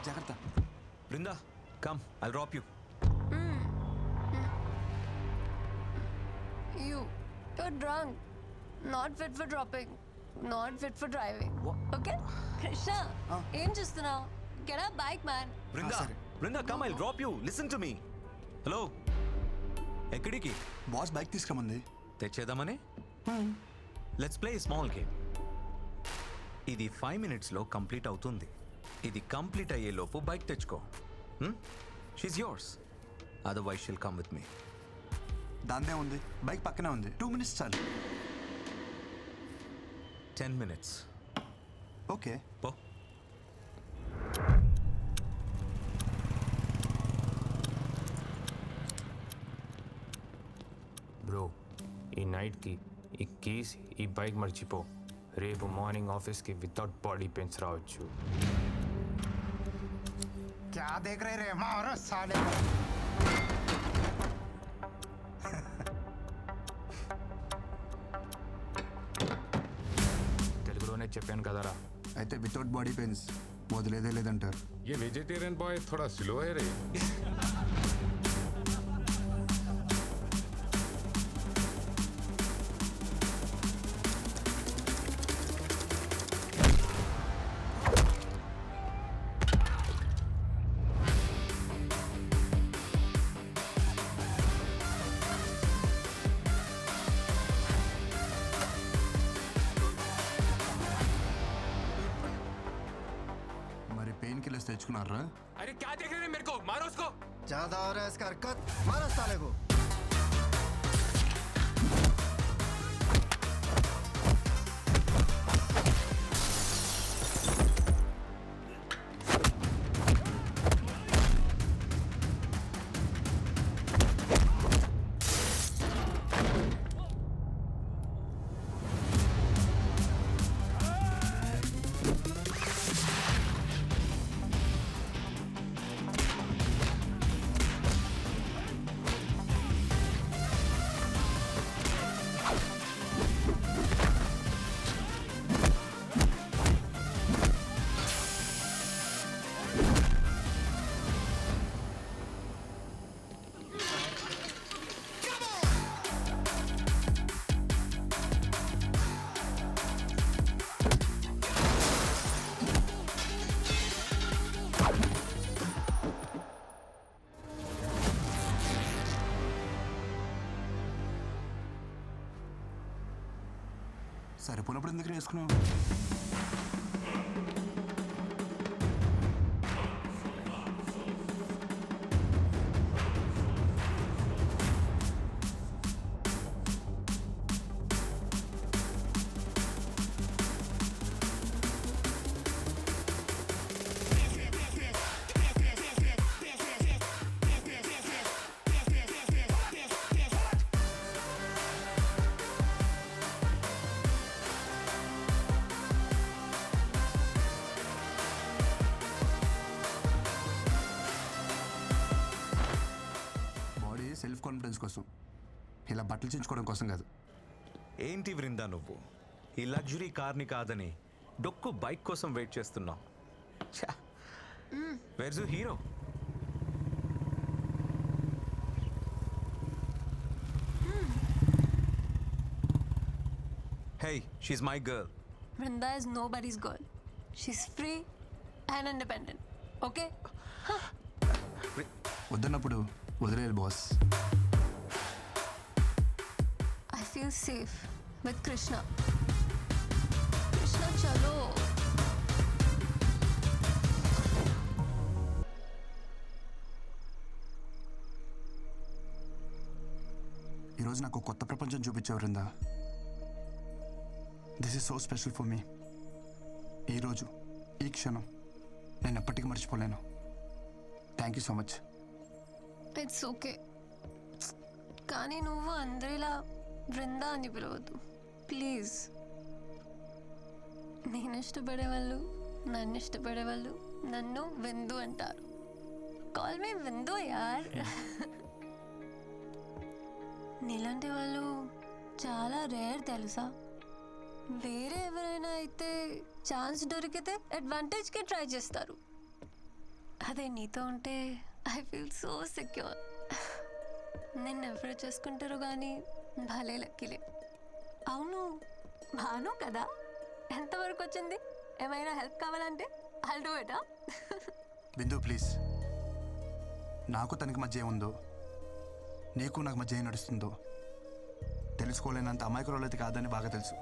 జాగ్రత్త. Brinda come, I'll drop you. You're drunk. Not fit for dropping. Not fit for driving. Okay? Krishna, ఏం చూస్తున్నావు? Get a bike, man. Brinda come, I'll drop you. Listen to me. Hello, ఎక్కడికి? Boss bike తీసుకురమంది. తెచ్చేద్దామని? Let's play small game. ఇది 5 minutesలో complete అవుతుంది. ఇది complete అయ్యేలోపు bike తెచ్చుకో. She's yours, otherwise she'll come with me. దాందే ఉంది, బైక్ పక్కనే ఉంది. 2 minutes చాలు. 10 minutes. ఓకే పో. బ్రో, ఈ నైట్కి ఈ కీస్ ఈ బైక్ మర్చిపో. రేపు మార్నింగ్ ఆఫీస్కి వితౌట్ బాడీ పెయిన్స్ రావచ్చు. क्या देख रहे रे मारो साले. తెలుగులోనే చెప్పాను కదరా. అయితే వితౌట్ బాడీ పెయిన్స్ వదిలేదే లేదంటారు. ये वेजिटेरियन बॉय थोड़ा स्लो है रे. మరి పెయిన్ కిల్లర్స్ తెచ్చుకున్నారా? अरे क्या देख रहे हैं मेरे को? मारो उसको. ज्यादा हो रहा है इसका हरकत. मारो साले को. సరిపోయినప్పుడు ఎందుకు వేసుకున్నావు? సెల్ఫ్ కాన్ఫిడెన్స్ కోసం, ఇలా బట్టలు చించుకోవడం కోసం కాదు. ఏంటి బృందా నువ్వు ఈ లగ్జరీ కార్ని కాదని డొక్కు బైక్ కోసం వెయిట్ చేస్తున్నావు? Where's you hero? Hey, she's my girl. Brinda is nobody's girl. She's free and independent. Okay? వద్దన్నప్పుడు వదిలేదు boss. I feel safe with Krishna. Krishna, chalo. ఈరోజు నాకు కొత్త ప్రపంచం చూపించావు Brinda. This is so special for me. ఈరోజు ఈ క్షణం నేను ఎప్పటికీ మర్చిపోలేను. Thank you so much. It's okay, కానీ నువ్వు అందరిలా బృందా అని పిలవద్దు ప్లీజ్. నేను ఇష్టపడే వాళ్ళు, నన్ను ఇష్టపడే వాళ్ళు నన్ను విందు అంటారు. కాల్ మీ విందు యార్. నీలాంటి వాళ్ళు చాలా రేర్ తెలుసా. వేరే ఎవరైనా అయితే ఛాన్స్ దొరికితే అడ్వాంటేజ్కి ట్రై చేస్తారు. అదే నీతో ఉంటే ఐ ఫీల్ సో సెక్యూర్. నిన్ను ఎవరు చేసుకుంటారో కానీ భలే లక్కీలే. అవును, భాను కదా, ఎంతవరకు వచ్చింది? ఏమైనా హెల్ప్ కావాలంటే I'll do it. Bindu please, నాకు తనకి మధ్య ఏముందో, నీకు నాకు మధ్య ఏం నడుస్తుందో తెలుసుకోలేనంత అమాయకురాలైతే కాదని బాగా తెలుసు.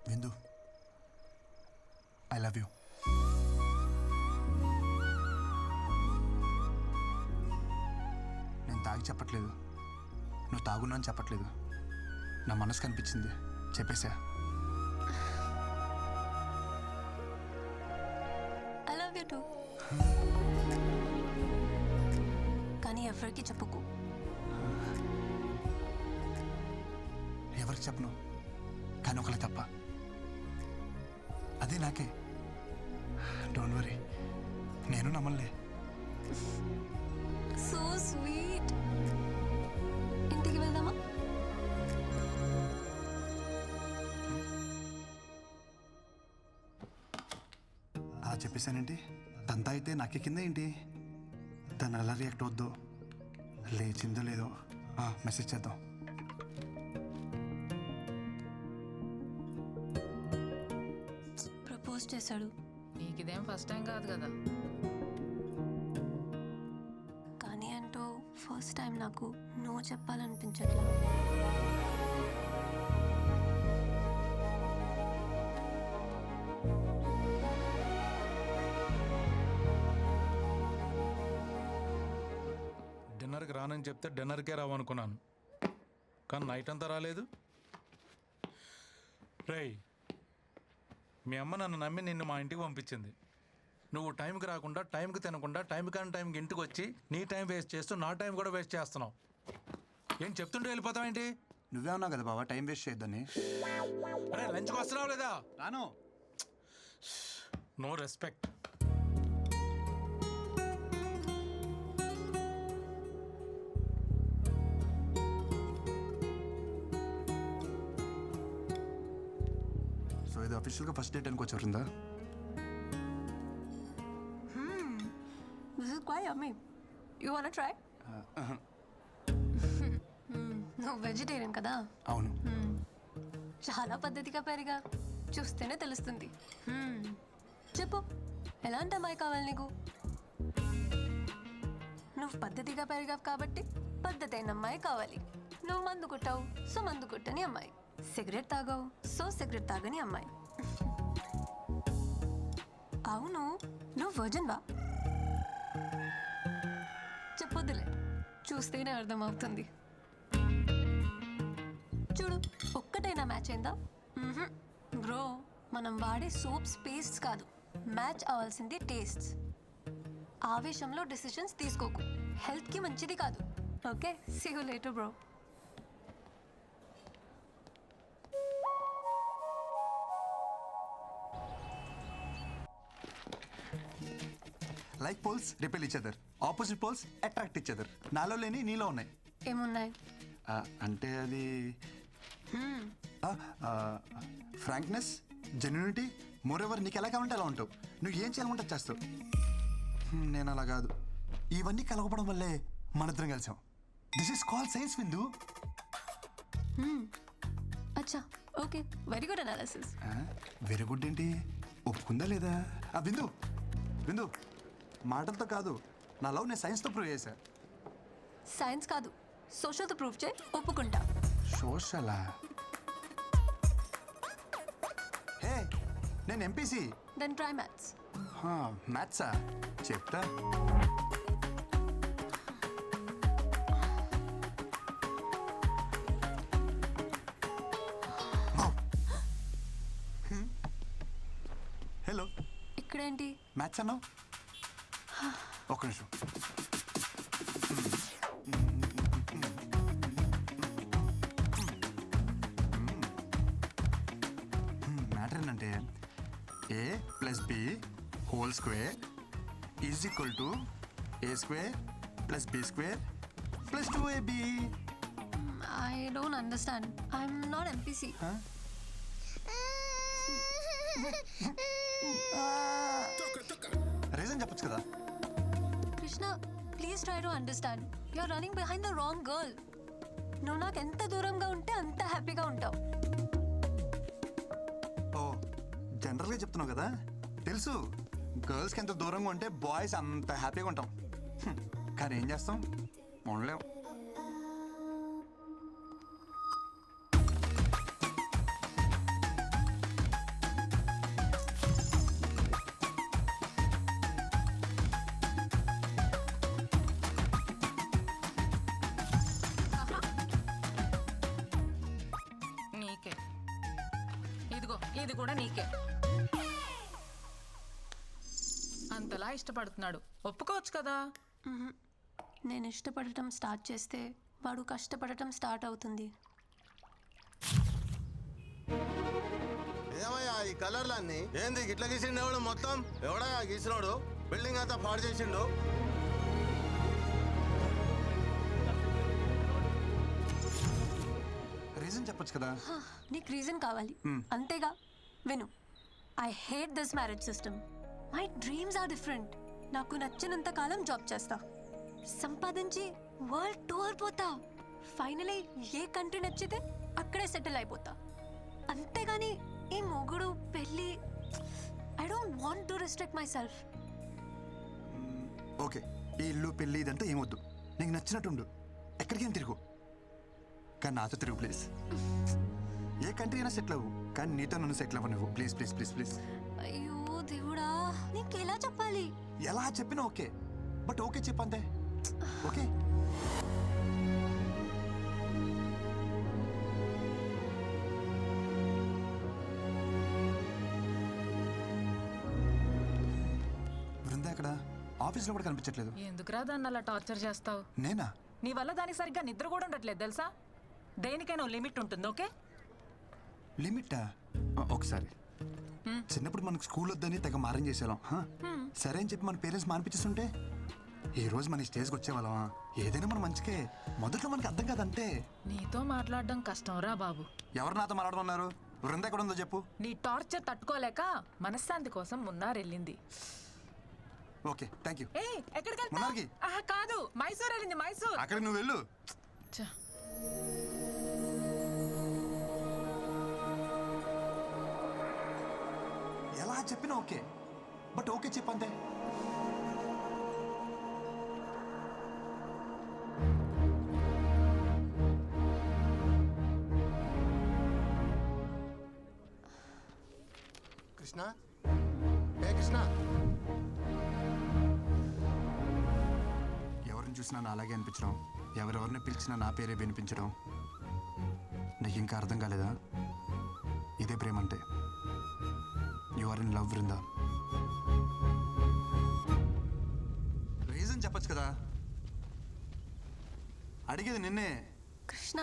బిందు, ఐ లవ్ యూ. నేను తాగి చెప్పట్లేదు, నువ్వు తాగున్నా అని చెప్పట్లేదు. నా మనసు కనిపించింది, చెప్పేశా. I love you too. కానీ ఎవరికి చెప్పుకో. ఎవరికి చెప్పను, కానీ ఒకరికి తప్ప. అదే నాకే. డోంట్ వరీ, నేను నమ్మలే. So sweet. ఇంటికి వెళ్దామా? అలా చెప్పేశానేంటి? తంతా అయితే నాకే కింద ఏంటి? తను ఎలా రియాక్ట్ అవుద్దో, లేచిందో లేదో మెసేజ్ చేద్దాం. ప్రపోజ్ చేశాడు. నీకు ఇదేం ఫస్ట్ టైం కాదు కదా. కానీ అంటూ ఫస్ట్ టైం నాకు నో చెప్పాలనిపించట్లా. డిన్నర్కి రానని చెప్తే డిన్నర్కే రావనుకున్నాను, కానీ నైట్ అంతా రాలేదు. రేయ్, మీ అమ్మ నన్ను నమ్మి నిన్ను మా ఇంటికి పంపించింది. నువ్వు టైంకి రాకుండా, టైంకి తినకుండా, టైం కానీ టైంకి ఇంటికి వచ్చి నీ టైం వేస్ట్ చేస్తూ నా టైం కూడా వేస్ట్ చేస్తున్నావు. ఏం చెప్తుంటే వెళ్ళిపోతావేంటి? నువ్వే ఉన్నావు కదా బాబా టైం వేస్ట్ చేయొద్దని. అరే లంచ్కి వస్తున్నావు లేదా? రాను. No respect. సో ఇది అఫీషియల్గా ఫస్ట్ డేట్ అనుకోవచ్చు వరుందా? This is quite yummy. You wanna try? నువ్వు వెజిటేరియన్ కదా? అవును. చాలా పద్ధతిగా పెరిగా, చూస్తేనే తెలుస్తుంది. చెప్పు, ఎలాంటి అమ్మాయి కావాలి నీకు? నువ్వు పద్ధతిగా పెరిగావు కాబట్టి పద్ధతి అయిన అమ్మాయి కావాలి. నువ్వు మందు కొట్టావు, సో మందు కొట్టని అమ్మాయి. సిగరెట్ తాగావు, సో సిగరెట్ తాగని అమ్మాయి. అవును, నువ్వు వర్జిన్ వా? చెప్పొద్దులే, చూస్తేనే అర్థమవుతుంది. చూడు, ఒక్కటైనా మ్యాచ్ అయిందా? బ్రో, మనం వాడే సోప్స్ పేస్ట్స్ కాదు, మ్యాచ్ అవ్వాల్సింది టేస్ట్స్. ఆవేశంలో డెసిషన్స్ తీసుకోకు, హెల్త్కి మంచిది కాదు. Okay, see you later bro. Like poles repel each other, opposite poles attract each other. నాలో లేని నీలో ఉన్నాయి. ఏమున్నాయి? అంటే అది ఫ్రాంక్నెస్, జెన్యూనిటీ. మోర్ ఎవర్ నీకు ఎలా కావాలంటే అలా ఉంటావు. నువ్వు ఏం చేయాలంటే చేస్తావు. నేను అలా కాదు. ఇవన్నీ కలగపడం వల్లే మనిద్దరం కలిసాం. దిస్ ఈస్ కాల్ సైన్స్ విందు. అచ్చా, okay, very good analysis. Very good ఏంటి? ఒప్పుకుందా లేదా? బిందు బిందు, మాటలతో కాదు, నా లవ్ నేను సైన్స్తో ప్రూవ్ చేశా. సైన్స్ కాదు, సోషల్తో ప్రూవ్ చేయి, ఒప్పుకుంటా. సోషలా? హే, నేను ఎంపీసీ. Then try maths. మ్యాథ్సా? చెప్తా. హలో, ఇక్కడేంటి? మ్యాథ్స్ అన్నావు? ఒక్క నిమిషం. మ్యాటర్ ఏంటంటే A plus B whole square is equal to A square plus B square plus 2ab. I don't don't understand. I'm not NPC. Reason చెప్పొచ్చు కదా. Krishna, please try to understand. You're running behind the wrong girl. నువ్వు నాకు ఎంత దూరంగా ఉంటే అంత హ్యాపీగా ఉంటావు. ఓ జనరల్గా చెప్తున్నావు కదా, తెలుసు గర్ల్స్కి ఎంత దూరంగా ఉంటే బాయ్స్ అంత హ్యాపీగా ఉంటాం. కానీ ఏం చేస్తాం, ఉండలేం. నీకే ఇదిగో ఇది కూడా నీకే. అంతలా ఇష్టపడుతున్నాడు, ఒప్పుకోవచ్చు కదా. నేను ఇష్టపడటం స్టార్ట్ చేస్తే వాడు కష్టపడటం స్టార్ట్ అవుతుంది. ఏమయ్యా ఈ కలర్లన్నీ ఏంది ఇట్లా గీసిండు? ఎవడు మొత్తం ఎవడా గీసినోడు? బిల్డింగ్ అంతా పాడు చేసిండు. రీజన్ చెప్పొచ్చు కదా. నీకు రీజన్ కావాలి అంతేగా. విను, I hate this marriage system. My dreams are different. నాకు నచ్చినంత కాలం జాబ్ చేస్తా, సంపాదించి వరల్డ్ టూర్ పోతా, ఫైనలీ ఏ కంట్రీ నచ్చితే అక్కడే సెటిల్ అయిపోతా. అంతేగాని ఈ మొగుడు పెళ్ళి, I don't want to restrict myself. Okay, ఈ ఇల్లు పెళ్ళి ఇదంతా ఏమొద్దు, నీకు నచ్చినట్టుండు, ఎక్కడికైనా తిరుగు. కానీ నాతో తిరుగు ప్లీజ్. ఏ కంట్రీ అయినా సెటిల్ అవ్వు, కానీ నీతో నన్ను సెటిల్ అవ్వనివ్వు ప్లీజ్ ప్లీజ్ ప్లీజ్ ప్లీజ్. అయ్యో దేవుడా, నీకు ఎలా చెప్పాలి? ఎలా చెప్పినా ఓకే, బట్ ఓకే చెప్పంతే. ఓకే బృందా ఎక్కడ? ఆఫీస్లో కూడా కనిపించట్లేదు. ఎందుకురా దాన్ని అలా టార్చర్ చేస్తావు? నేనా? నీ వల్ల దానికి సరిగ్గా నిద్ర కూడా ఉండట్లేదు తెలుసా. దేనికైనా లిమిట్ ఉంటుంది. ఓకే, లిమిటా? ఒకసారి చిన్నప్పుడు మనకు స్కూల్ వద్దని తెగ మారం చేసేవాళ్ళం. సరే అని చెప్పి మన పేరెంట్స్ మానిపించేస్తుంటే ఈ రోజు మన స్టేజ్కి వచ్చేవాళ్ళమా? ఏదైనా మన మంచికే. మొదట్లో మనకి అర్థం కాదంటే. నీతో మాట్లాడడం కష్టం రా బాబు. ఎవరు నాతో మాట్లాడమన్నారు? బృందా ఎక్కడ ఉందో చెప్పు. నీ టార్చర్ తట్టుకోలేక మనశ్శాంతి కోసం మున్నారెళ్ళింది. Okay thank you. ఏ ఎక్కడికి మున్నార్కి? వెళ్తావ్? ఆహా, కాదు, మైసూర్ వెళ్ళింది. మైసూర్. అక్కడికి నువ్వు వెళ్ళు. ఛ, ఎలా చెప్పినా ఓకే, బట్ ఓకే చెప్పంతే. కృష్ణ, ఏ కృష్ణ, ఎవరిని చూసినా నా అలాగే అనిపించడం, ఎవరెవరిని పిలిచినా నా పేరే వినిపించడం. నీకు ఇంకా అర్థం కాలేదా? ఇదే ప్రేమ అంటే. You are in love Brinda. Reason చెప్పొచ్చు కదా. అడిగేది నిన్నే. కృష్ణ,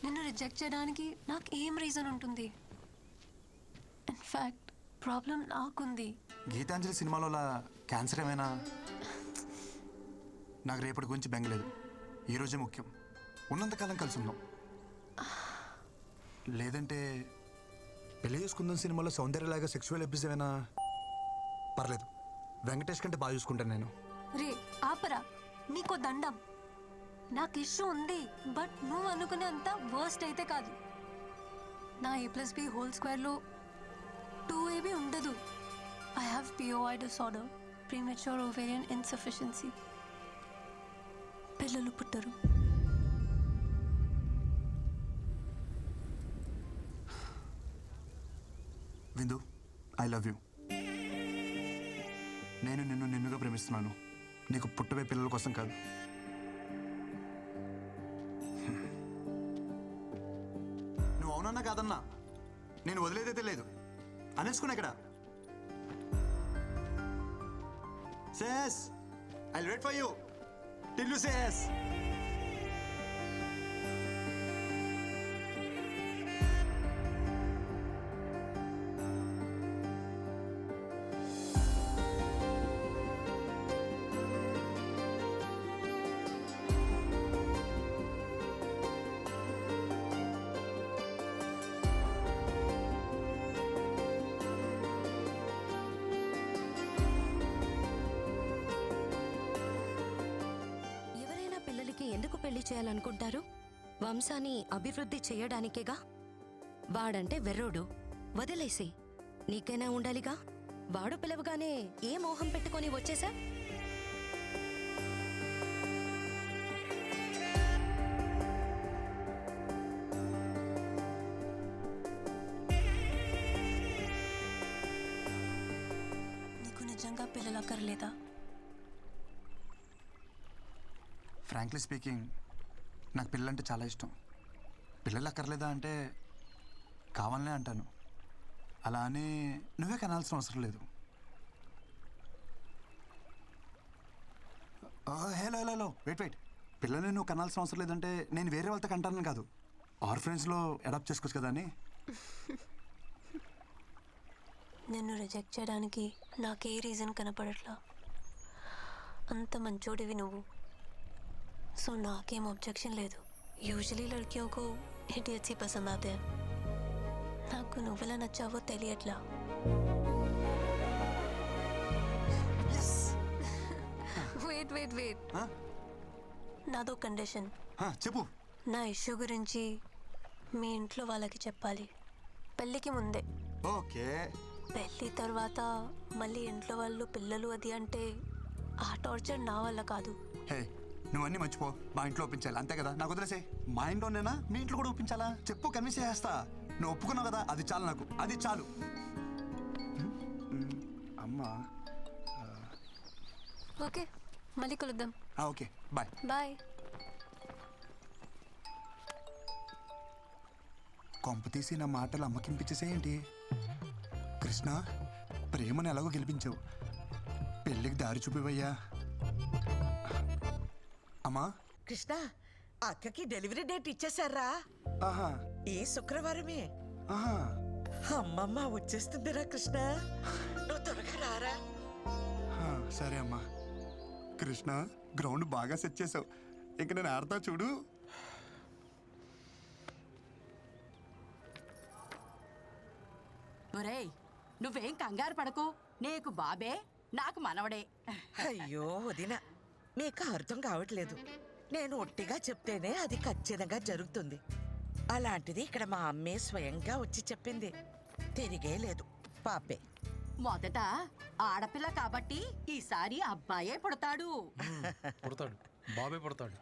నిన్ను రిజెక్ట్ చేయడానికి నాకు ఏం రీజన్ ఉంటుంది? ఇన్ఫ్యాక్ట్ ప్రాబ్లం నాకుంది. గీతాంజలి సినిమాలో క్యాన్సర్ ఏమైనా? నాకు రేపటి గురించి బెంగలేదు, ఈరోజే ముఖ్యం. ఉన్నంతకాలం కలిసి ఉందాం. లేదంటే పెళ్లి చేసుకుందాం సినిమాలో సౌందర్యలాగా సెక్సువల్ అబ్యూస్ ఏమైనా? పర్లేదు, వెంకటేష్ కంటే బాగా చూసుకుంటాను నేను. రే ఆపరా, నీకో దండం. నాకు ఇష్యూ ఉంది, బట్ నువ్వు అనుకునే అంత వర్స్ట్ అయితే కాదు. నా A+B² 2AB ఉండదు. I have POI disorder, premature ovarian insufficiency. పిల్లలు పుట్టరు. విందు, ఐ లవ్ యూ. నేను నిన్ను నిన్నుగా ప్రేమిస్తున్నాను, నీకు పుట్టబోయే పిల్లల కోసం కాదు. నువ్వు అవునన్నా కాదన్నా నేను వదిలేదైతే లేదు. అనేసుకున్నా ఇక్కడ. Says I wait for you till you says. ఎందుకు పెళ్లి చేయాలనుకుంటారు? వంశాన్ని అభివృద్ధి చేయడానికేగా. వాడంటే వెర్రోడు, వదిలేసి నీకైనా ఉండాలిగా. వాడు పిలవగానే ఏ మోహం పెట్టుకొని వచ్చేసా? నీకు నిజంగా పిల్లలు అక్కర్లేదా? ఫ్రాంక్లీ స్పీకింగ్, నాకు పిల్లలంటే చాలా ఇష్టం. పిల్లలు అక్కర్లేదా అంటే కావాలనే అంటాను. అలా అని నువ్వే కనాల్సిన అవసరం లేదు. Hello hello hello wait. పిల్లల్ని నువ్వు కనాల్సిన అవసరం లేదంటే నేను వేరే వాళ్ళతో కంటాను కాదు, ఆర్ఫరెన్స్లో అడాప్ట్ చేసుకోవచ్చు కదా అని. నిన్ను రిజెక్ట్ చేయడానికి నాకే రీజన్ కనపడట్లా. అంత మంచోడివి నువ్వు, సో నాకేం ऑब्जेक्शन లేదు. యూజువలీ లడ్కియోं को इडियट्स ही पसंद आते हैं. నాకు నువ్వెలా నచ్చావో తెలియట్లా. వెయిట్ నాదో కండిషన్. చెప్పు. నా ఇష్యూ గురించి మీ ఇంట్లో వాళ్ళకి చెప్పాలి, పెళ్ళికి ముందే. ఓకే. పెళ్ళి తర్వాత మళ్ళీ ఇంట్లో వాళ్ళు పిల్లలు అది అంటే ఆ టార్చర్ నా వల్ల కాదు. హే, నువ్వు అన్నీ మర్చిపో. మా ఇంట్లో ఒప్పించాలి అంతే కదా. నాకు వదిలేసే. మా ఇంట్లోనేనా మీ ఇంట్లో కూడా ఒప్పించాలా? చెప్పు, కన్విన్స్ చేస్తా. నువ్వు ఒప్పుకున్నావు కదా, అది చాలు నాకు, అది చాలు. అమ్మా. ఓకే, మళ్ళీ కలుద్దాం. Okay, bye. బాయ్. కొంప తీసి నా మాటలు అమ్మకింపించేసేయండి. కృష్ణ, ప్రేమను ఎలాగో గెలిపించావు, పెళ్ళికి దారి చూపివయ్యా. అమ్మా. కృష్ణ, అక్కకి డెలివరీ డేట్ ఇచ్చేసారా? ఆహా. ఈ శుక్రవారమే. ఆహా. అమ్మమ్మ వచ్చేస్తుందిరా కృష్ణ, నువ్వు త్వరగా రారా. సరే అమ్మా. కృష్ణ, గ్రౌండ్ బాగా సెట్ చేసావు, ఇంక నేను ఆడతా చూడు. ఒరేయ్, నువ్వేం కంగారు పడకు. నీకు బాబే, నాకు మనవడే. అయ్యో వదిన, మీకు అర్థం కావట్లేదు. నేను ఒట్టిగా చెప్తేనే అది ఖచ్చితంగా జరుగుతుంది. అలాంటిది ఇక్కడ మా అమ్మే స్వయంగా వచ్చి చెప్పింది. తిరిగే లేదు, పాపే. మొదట ఆడపిల్ల కాబట్టి ఈసారి అబ్బాయే పుడతాడు. పుడతాడు, బాబే పుడతాడు.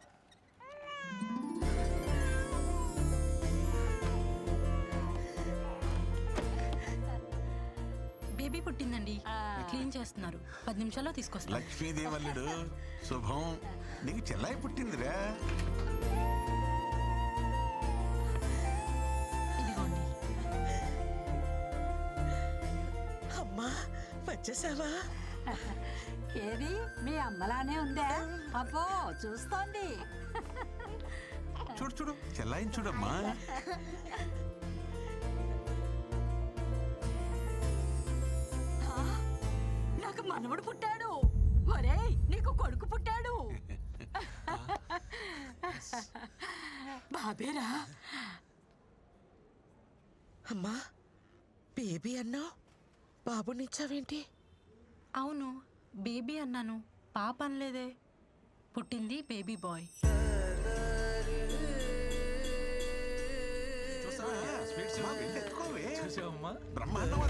బేబీ పుట్టిందండి, క్లీన్ చేస్తున్నారు. 10 నిమిషాల్లో తీసుకొస్తాను. లక్ష్మీదేవల్లుడు శుభం. నీకు చెల్లాయి పుట్టిందిరా. ఇదిగోండి. అమ్మా, వచ్చేసావా? ఏది మీ అమ్మలానే ఉందా? అబ్బో, చూస్తోంది. చూడు చూడు, చెల్లాయిని చూడమ్మా. నాకు మనవడు పుట్టాడు. ఒరేయ్, నీకు కొడుకు పుట్టాడు. బాబేరా. అమ్మా, బేబీ అన్నావు, బాబునిచ్చావేంటి? అవును, బేబీ అన్నాను, పాప అనలేదే. పుట్టింది బేబీ బాయ్. చూసావమ్మా? బ్రహ్మాండం.